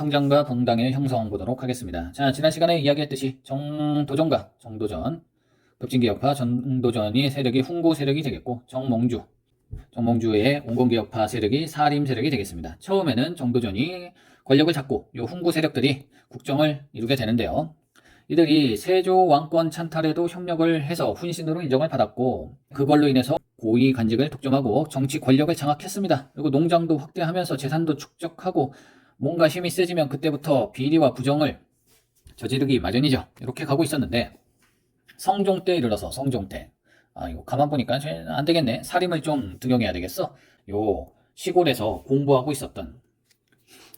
성장과 분당의 형성 보도록 하겠습니다. 자, 지난 시간에 이야기했듯이 정도전과 정도전, 급진개혁파 정도전이 세력이 훈구 세력이 되겠고, 정몽주의 온건개혁파 세력이 사림 세력이 되겠습니다. 처음에는 정도전이 권력을 잡고 요 훈구 세력들이 국정을 이루게 되는데요. 이들이 세조 왕권 찬탈에도 협력을 해서 훈신으로 인정을 받았고, 그걸로 인해서 고위 관직을 독점하고 정치 권력을 장악했습니다. 그리고 농장도 확대하면서 재산도 축적하고 뭔가 힘이 세지면 그때부터 비리와 부정을 저지르기 마련이죠. 이렇게 가고 있었는데 성종 때 이르러서 성종 때 이거 가만 보니까 안 되겠네. 사림을 좀 등용해야 되겠어. 요 시골에서 공부하고 있었던,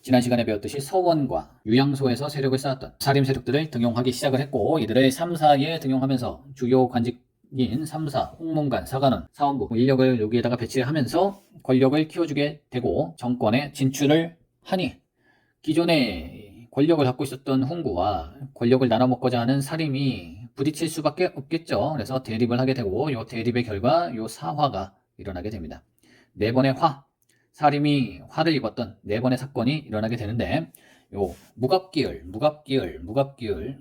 지난 시간에 배웠듯이 서원과 유양소에서 세력을 쌓았던 사림 세력들을 등용하기 시작을 했고, 이들을 3사에 등용하면서 주요 관직인 3사, 홍문관, 사관원, 사원부 인력을 여기에다가 배치하면서 권력을 키워주게 되고 정권에 진출을 하니, 기존에 권력을 갖고 있었던 훈구와 권력을 나눠먹고자 하는 사림이 부딪힐 수밖에 없겠죠. 그래서 대립을 하게 되고, 요 대립의 결과 요 사화가 일어나게 됩니다. 네 번의 사림이 화를 입었던 네 번의 사건이 일어나게 되는데, 요 무갑기을,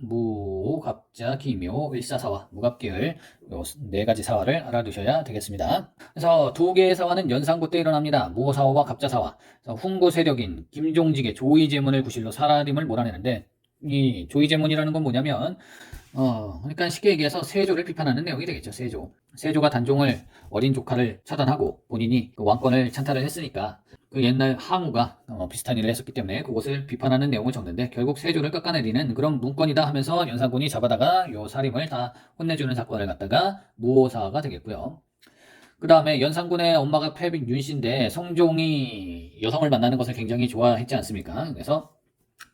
무갑자, 기묘, 일사사화, 무갑기을, 요 네 가지 사화를 알아두셔야 되겠습니다. 그래서 두 개의 사화는 연산구 때 일어납니다. 무사화와 갑자사화. 훈구 세력인 김종직의 조의제문을 구실로 사림을 몰아내는데, 이 조의제문이라는 건 뭐냐면, 그러니까 쉽게 얘기해서 세조를 비판하는 내용이 되겠죠. 세조가 단종을, 어린 조카를 처단하고 본인이 그 왕권을 찬탈을 했으니까 그 옛날 항우가 비슷한 일을 했었기 때문에 그것을 비판하는 내용을 적는데, 결국 세조를 깎아내리는 그런 문건이다 하면서 연산군이 잡아다가 요 사림을 다 혼내주는 사건을 갖다가 무오사가 되겠고요. 그 다음에 연산군의 엄마가 패빈 윤씨인데, 성종이 여성을 만나는 것을 굉장히 좋아했지 않습니까? 그래서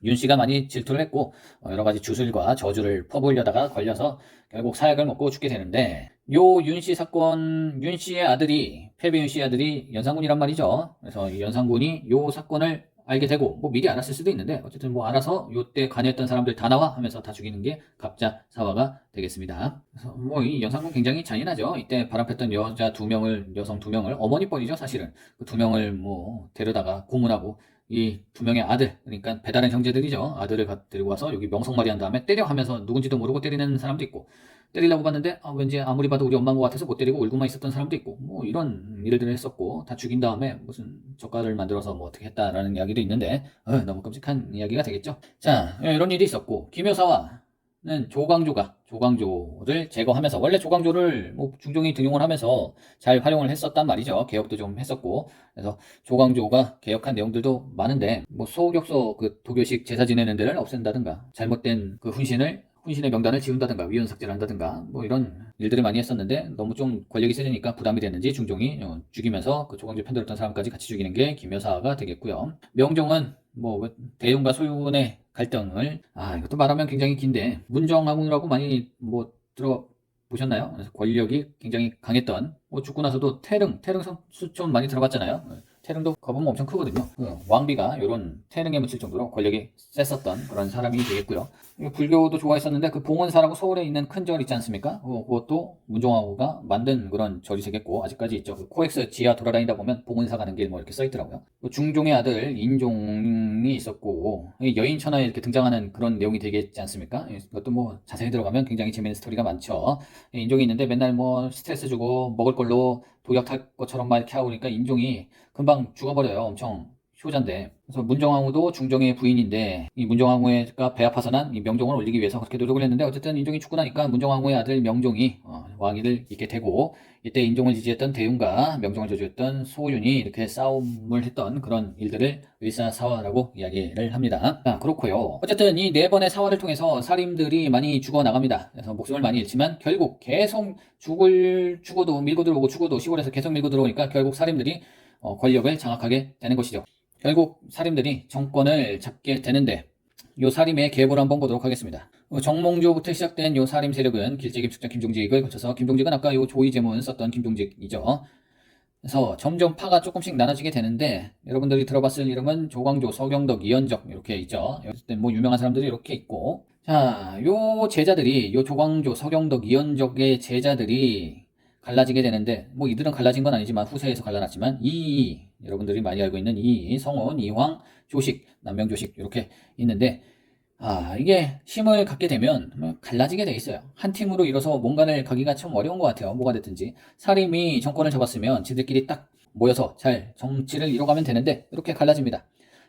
윤씨가 많이 질투를 했고 여러가지 주술과 저주를 퍼부으려다가 걸려서 결국 사약을 먹고 죽게 되는데, 요 윤씨 사건, 윤씨의 아들이, 패비 윤씨의 아들이 연산군이란 말이죠. 그래서 이 연산군이 요 사건을 알게 되고, 뭐 미리 알았을 수도 있는데 어쨌든 뭐 알아서 요때 관여했던 사람들 다 나와 하면서 다 죽이는 게 갑자사화가 되겠습니다. 그래서 뭐 이 연산군 굉장히 잔인하죠. 이때 바람폈던 여성 2명을, 어머니뻘이죠 사실은. 그 2명을 뭐 데려다가 고문하고, 이 2명의 아들, 그러니까 배다른 형제들이죠. 아들을 데리고 와서 여기 명성말이 한 다음에 때려 하면서 누군지도 모르고 때리는 사람도 있고, 때리려고 봤는데 왠지 아무리 봐도 우리 엄마인 것 같아서 못 때리고 울고만 있었던 사람도 있고, 뭐 이런 일들을 했었고, 다 죽인 다음에 무슨 젓갈을 만들어서 뭐 어떻게 했다라는 이야기도 있는데 너무 끔찍한 이야기가 되겠죠. 자, 이런 일이 있었고, 김효사와는 조광조를 제거하면서, 원래 조광조를 뭐 중종이 등용을 하면서 잘 활용을 했었단 말이죠. 개혁도 좀 했었고. 그래서 조광조가 개혁한 내용들도 많은데, 뭐 소옥역소 그 도교식 제사 지내는 데를 없앤다든가, 잘못된 그 훈신의 명단을 지운다든가, 위헌 삭제를 한다든가, 뭐 이런 일들을 많이 했었는데, 너무 좀 권력이 세지니까 부담이 됐는지 중종이 죽이면서 그 조광조 편들었던 사람까지 같이 죽이는 게 김여사가 되겠고요. 명종은 뭐 대윤과 소윤의 갈등을, 이것도 말하면 굉장히 긴데, 문정왕후라고 많이 뭐 들어보셨나요? 그래서 권력이 굉장히 강했던, 뭐 죽고 나서도 태릉 수좀 많이 들어봤잖아요. 태릉도 거보면 엄청 크거든요. 왕비가 이런 태릉에 묻힐 정도로 권력이 셌었던 그런 사람이 되겠고요. 불교도 좋아했었는데, 그 봉은사라고 서울에 있는 큰 절 있지 않습니까? 그것도 문종왕후가 만든 그런 절이 되겠고, 아직까지 있죠. 그 코엑스 지하 돌아다니다 보면 봉은사 가는 길 뭐 이렇게 써있더라고요. 중종의 아들 인종이 있었고, 여인 천하에 이렇게 등장하는 그런 내용이 되겠지 않습니까? 그것도 뭐 자세히 들어가면 굉장히 재밌는 스토리가 많죠. 인종이 있는데 맨날 뭐 스트레스 주고 먹을 걸로 독약 탈 것처럼 막 이렇게 하고, 그러니까 인종이 금방 죽어버려요. 엄청 효자인데. 그래서 문정왕후도 중종의 부인인데, 이 문정왕후가 배 아파서 난 이 명종을 올리기 위해서 그렇게 노력을 했는데, 어쨌든 인종이 죽고 나니까 문정왕후의 아들 명종이 왕위를 잇게 되고, 이때 인종을 지지했던 대윤과 명종을 저주했던 소윤이 이렇게 싸움을 했던 그런 일들을 일사사화라고 이야기를 합니다. 그렇고요. 어쨌든 이 네 번의 사화를 통해서 사림들이 많이 죽어나갑니다. 그래서 목숨을 많이 잃지만 결국 계속 죽어도 밀고 들어오고, 죽어도 시골에서 계속 밀고 들어오니까 결국 사림들이 권력을 장악하게 되는 것이죠. 결국 사림들이 정권을 잡게 되는데, 요 사림의 계보를 한번 보도록 하겠습니다. 정몽주부터 시작된 요 사림 세력은 길재김, 숙장, 김종직을 거쳐서, 김종직은 아까 요 조의제문 썼던 김종직이죠. 그래서 점점 파가 조금씩 나눠지게 되는데, 여러분들이 들어봤을 이름은 조광조, 서경덕, 이연적 이렇게 있죠. 뭐 유명한 사람들이 이렇게 있고, 자, 요 제자들이, 요 조광조, 서경덕, 이연적의 제자들이 갈라지게 되는데, 뭐 이들은 갈라진 건 아니지만 후세에서 갈라났지만, 여러분들이 많이 알고 있는 성원, 이황, 조식, 남명조식 이렇게 있는데 이게 힘을 갖게 되면 갈라지게 돼 있어요. 한 팀으로 이뤄서 뭔가를 가기가 좀 어려운 것 같아요. 뭐가 됐든지. 사림이 정권을 잡았으면 지들끼리 딱 모여서 잘 정치를 이뤄가면 되는데 이렇게 갈라집니다.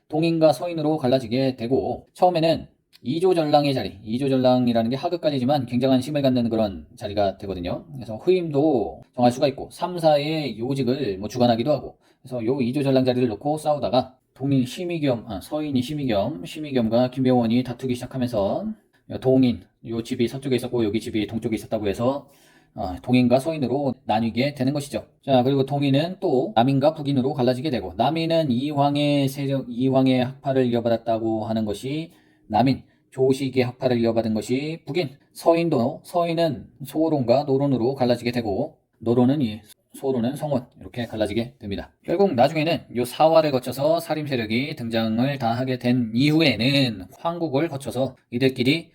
동인과 서인으로 갈라지게 되고 처음에는 이조전랑의 자리, 이조전랑이라는 게 하급관리지만 굉장한 힘을 갖는 그런 자리가 되거든요. 그래서 후임도 정할 수가 있고 3, 4의 요직을 뭐 주관하기도 하고 그래서 요 이조전랑 자리를 놓고 싸우다가 동인 서인이 심의겸과 김병원이 다투기 시작하면서 동인, 요 집이 서쪽에 있었고 여기 집이 동쪽에 있었다고 해서 동인과 서인으로 나뉘게 되는 것이죠. 자, 그리고 동인은 또 남인과 북인으로 갈라지게 되고 남인은 이황의 세력, 이황의 학파를 이어받았다고 하는 것이 남인, 조식의 학파를 이어받은 것이 북인, 서인은 소론과 노론으로 갈라지게 되고 소론은 성원 이렇게 갈라지게 됩니다. 결국 나중에는 요 사화를 거쳐서 사림 세력이 등장을 다 하게 된 이후에는 황국을 거쳐서 이들끼리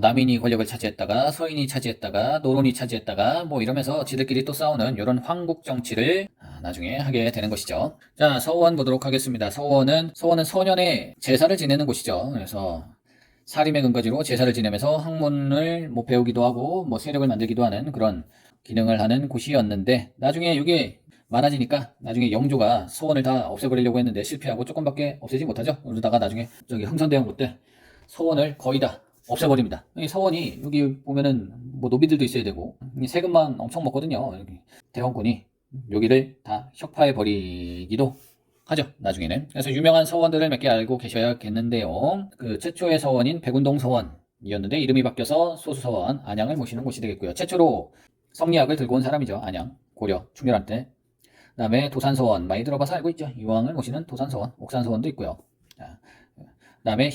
남인이 권력을 차지했다가 서인이 차지했다가 노론이 차지했다가 뭐 이러면서 지들끼리 또 싸우는 이런 황국 정치를 나중에 하게 되는 것이죠. 자, 서원 보도록 하겠습니다. 서원은 서년에 제사를 지내는 곳이죠. 그래서 사림의 근거지로 제사를 지내면서 학문을 뭐 배우기도 하고 뭐 세력을 만들기도 하는 그런 기능을 하는 곳이었는데 나중에 이게 많아지니까 나중에 영조가 서원을 다 없애버리려고 했는데 실패하고 조금밖에 없애지 못하죠. 그러다가 나중에 흥선대원군 때 서원을 거의 다 없애버립니다. 이 서원이 여기 보면은 뭐 노비들도 있어야 되고 세금만 엄청 먹거든요. 여기 대원군이 여기를 다 혁파해버리기도 하죠. 나중에는. 그래서 유명한 서원들을 몇 개 알고 계셔야겠는데요. 그 최초의 서원인 백운동 서원이었는데 이름이 바뀌어서 소수서원 안양을 모시는 곳이 되겠고요. 최초로 성리학을 들고 온 사람이죠. 안양 고려 충렬한 때. 그다음에 도산서원 많이 들어봐서 알고 있죠. 이왕을 모시는 도산서원, 옥산서원도 있고요. 그다음에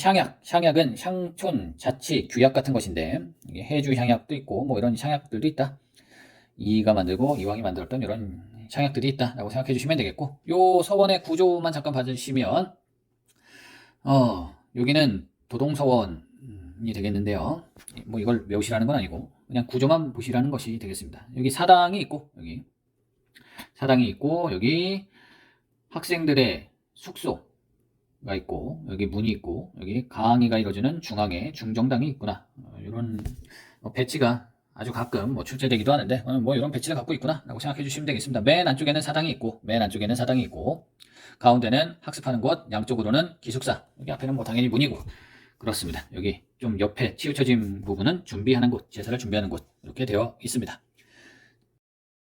향약은 향촌, 자치, 규약 같은 것인데 이게 해주 향약도 있고 뭐 이런 향약들도 있다. 이가 만들고 이왕이 만들었던 이런 향약들이 있다라고 생각해 주시면 되겠고 요 서원의 구조만 잠깐 봐주시면 여기는 도동서원이 되겠는데요. 뭐 이걸 외우시라는 건 아니고 그냥 구조만 보시라는 것이 되겠습니다. 여기 사당이 있고 여기 학생들의 숙소가 있고 여기 문이 있고 여기 강의가 이루어지는 중앙에 중정당이 있구나. 이런 배치가 아주 가끔 뭐 출제되기도 하는데 뭐 이런 배치를 갖고 있구나 라고 생각해 주시면 되겠습니다. 맨 안쪽에는 사당이 있고 가운데는 학습하는 곳, 양쪽으로는 기숙사, 여기 앞에는 뭐 당연히 문이고 그렇습니다. 여기 좀 옆에 치우쳐진 부분은 준비하는 곳, 제사를 준비하는 곳 이렇게 되어 있습니다.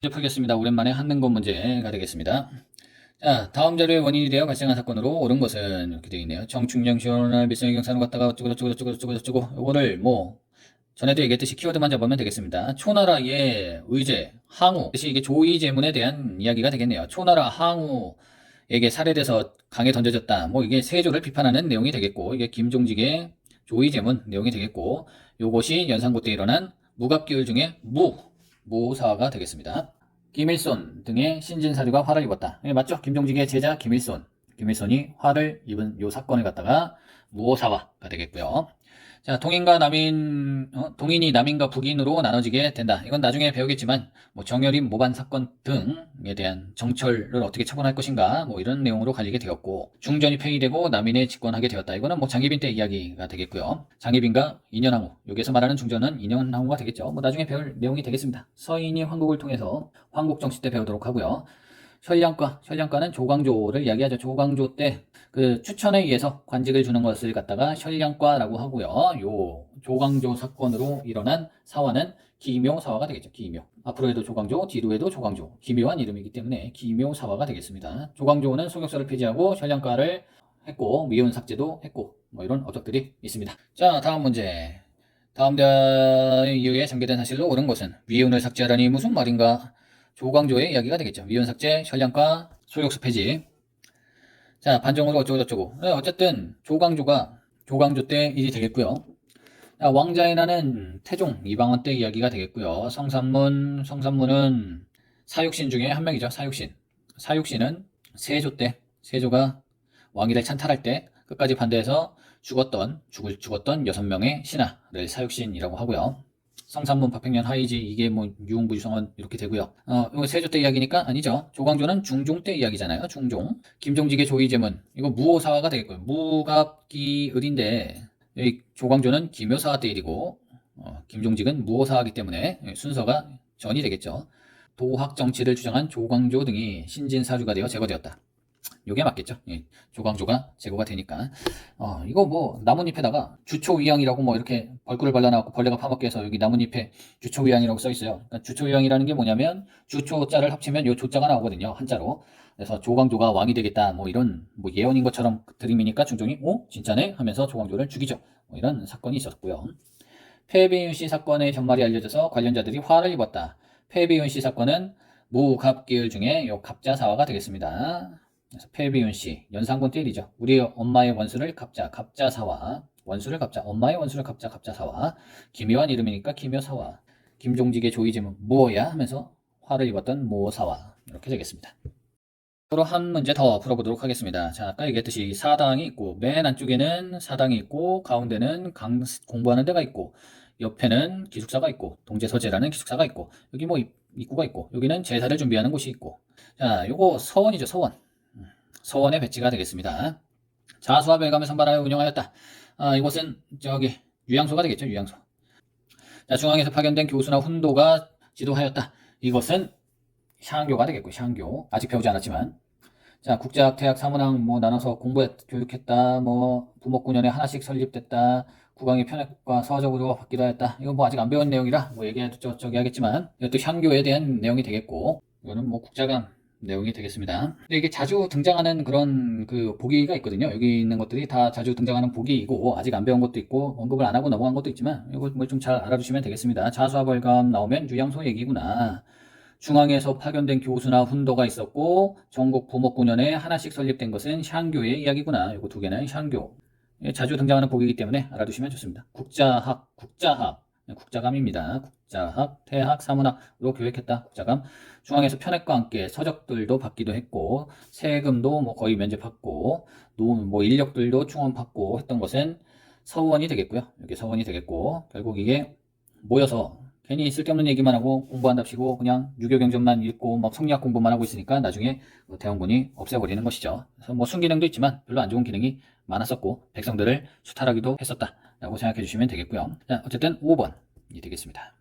문제 풀겠습니다. 오랜만에 한능검 문제가 되겠습니다. 자, 다음 자료의 원인이 되어 발생한 사건으로 옳은 것은 이렇게 되어 있네요. 정충정 시원할 밀성의 경사로 갔다가 어쩌고 요거를 뭐 전에도 얘기했듯이 키워드만 잡으면 되겠습니다. 초나라의 의제, 항우, 뜻이 이게 조이제문에 대한 이야기가 되겠네요. 초나라 항우에게 살해돼서 강에 던져졌다. 뭐 이게 세조를 비판하는 내용이 되겠고, 이게 김종직의 조이제문 내용이 되겠고, 요것이 연산고 때 일어난 무갑기울 중에 무사화가 되겠습니다. 김일손 등의 신진사류가 화를 입었다. 예, 맞죠? 김종직의 제자 김일손이 화를 입은 요 사건을 갖다가 무사화가 되겠고요. 자, 동인이 남인과 북인으로 나눠지게 된다. 이건 나중에 배우겠지만, 뭐 정열임 모반 사건 등에 대한 정철을 어떻게 처분할 것인가, 뭐 이런 내용으로 갈리게 되었고, 중전이 폐위되고 남인에 집권하게 되었다. 이거는 뭐 장희빈 때 이야기가 되겠고요. 장희빈과 인현항우, 여기에서 말하는 중전은 인현항우가 되겠죠. 뭐 나중에 배울 내용이 되겠습니다. 서인이 황국을 통해서 황국 정치 때 배우도록 하고요. 혈량과는 조광조를 이야기하죠. 조광조 때 그 추천에 의해서 관직을 주는 것을 갖다가 혈량과라고 하고요. 요 조광조 사건으로 일어난 사화는 기묘사화가 되겠죠. 기묘. 앞으로 해도 조광조, 뒤로 해도 조광조. 기묘한 이름이기 때문에 기묘사화가 되겠습니다. 조광조는 소격사를 폐지하고 혈량과를 했고 미운 삭제도 했고 뭐 이런 업적들이 있습니다. 자, 다음 문제. 다음 대화 이후에 전개된 사실로 옳은 것은 위운을 삭제하라니 무슨 말인가? 조광조의 이야기가 되겠죠. 위운 삭제, 혈량과 소욕수 폐지. 자, 반정으로 어쩌고저쩌고. 어쨌든 조광조 때 일이 되겠고요. 자, 왕자인하는 태종 이방원 때 이야기가 되겠고요. 성산문은 사육신 중에 한 명이죠. 사육신은 세조 때, 세조가 왕위를 찬탈할 때 끝까지 반대해서 죽었던 6명의 신하를 사육신이라고 하고요. 성산문 박백년 하이지 이게 뭐 유흥부 유성원 이렇게 되고요. 이거 세조 때 이야기니까 아니죠. 조광조는 중종 때 이야기잖아요. 중종. 김종직의 조이제문 이거 무오사화가 되겠고요. 무갑기 을인데 여기 조광조는 기묘사화 때 일이고 김종직은 무오사화이기 때문에 순서가 전이 되겠죠. 도학 정치를 주장한 조광조 등이 신진사주가 되어 제거되었다. 요게 맞겠죠. 예, 조광조가 제거가 되니까. 이거 뭐 나뭇잎에다가 주초위양이라고 뭐 이렇게 벌꿀을 발라놔갖고 벌레가 파먹게 해서 여기 나뭇잎에 주초위양이라고 써있어요. 그러니까 주초위양이라는 게 뭐냐면 주초자를 합치면 요 조자가 나오거든요. 한자로. 그래서 조광조가 왕이 되겠다 뭐 이런 뭐 예언인 것처럼 드림이니까 중종이 진짜네 하면서 조광조를 죽이죠. 뭐 이런 사건이 있었고요. 폐비윤 씨 사건의 전말이 알려져서 관련자들이 화를 입었다. 폐비윤 씨 사건은 무갑기을 중에 요 갑자사화가 되겠습니다. 그래서 폐비윤 씨, 연산군 띠리죠. 우리 엄마의 원수를 갑자사화. 원수를 갑자, 엄마의 원수를 갑자사화. 기묘한 이름이니까 기묘사화. 김종직의 조이제문 무엇야 하면서 화를 입었던 무사화. 이렇게 되겠습니다. 서로 한 문제 더 풀어보도록 하겠습니다. 자, 아까 얘기했듯이 사당이 있고 맨 안쪽에는 사당이 있고 가운데는 공부하는 데가 있고 옆에는 기숙사가 있고 동제서재라는 기숙사가 있고 여기 뭐 입구가 있고 여기는 제사를 준비하는 곳이 있고 자, 요거 서원이죠. 서원. 서원의 배치가 되겠습니다. 자수와 별감을 선발하여 운영하였다. 이곳은 저기 유양소가 되겠죠. 유양소. 자, 중앙에서 파견된 교수나 훈도가 지도하였다. 이것은 샹교가 되겠고 샹교. 아직 배우지 않았지만 자, 국제학, 대학, 사문학 뭐 나눠서 교육했다. 뭐 부목군연에 하나씩 설립됐다. 국왕의 편액과 서적으로 받기도 했다. 이거 뭐 아직 안 배운 내용이라 뭐 얘기해도 저기 하겠지만 이것도 샹교에 대한 내용이 되겠고 이거는 뭐 국자감 내용이 되겠습니다. 근데 이게 자주 등장하는 그런 그 보기가 있거든요. 여기 있는 것들이 다 자주 등장하는 보기이고 아직 안 배운 것도 있고 언급을 안 하고 넘어간 것도 있지만 이거 뭐 좀 잘 알아두시면 되겠습니다. 자수하벌감 나오면 유양소 얘기구나. 중앙에서 파견된 교수나 훈도가 있었고 전국 부목군연에 하나씩 설립된 것은 샹교의 이야기구나. 이거 두 개는 샹교. 자주 등장하는 보기이기 때문에 알아두시면 좋습니다. 국자학, 국자감입니다. 국자학, 태학, 사문학으로 교육했다. 국자감. 중앙에서 편액과 함께 서적들도 받기도 했고 세금도 뭐 거의 면제받고 뭐 인력들도 충원받고 했던 것은 서원이 되겠고요. 여기 서원이 되겠고 결국 이게 모여서 괜히 쓸데없는 얘기만 하고 공부한답시고 그냥 유교경전만 읽고 막 성리학 공부만 하고 있으니까 나중에 대원군이 없애버리는 것이죠. 그래서 뭐 순기능도 있지만 별로 안 좋은 기능이 많았었고 백성들을 수탈하기도 했었다라고 생각해 주시면 되겠고요. 자, 어쨌든 5번이 되겠습니다.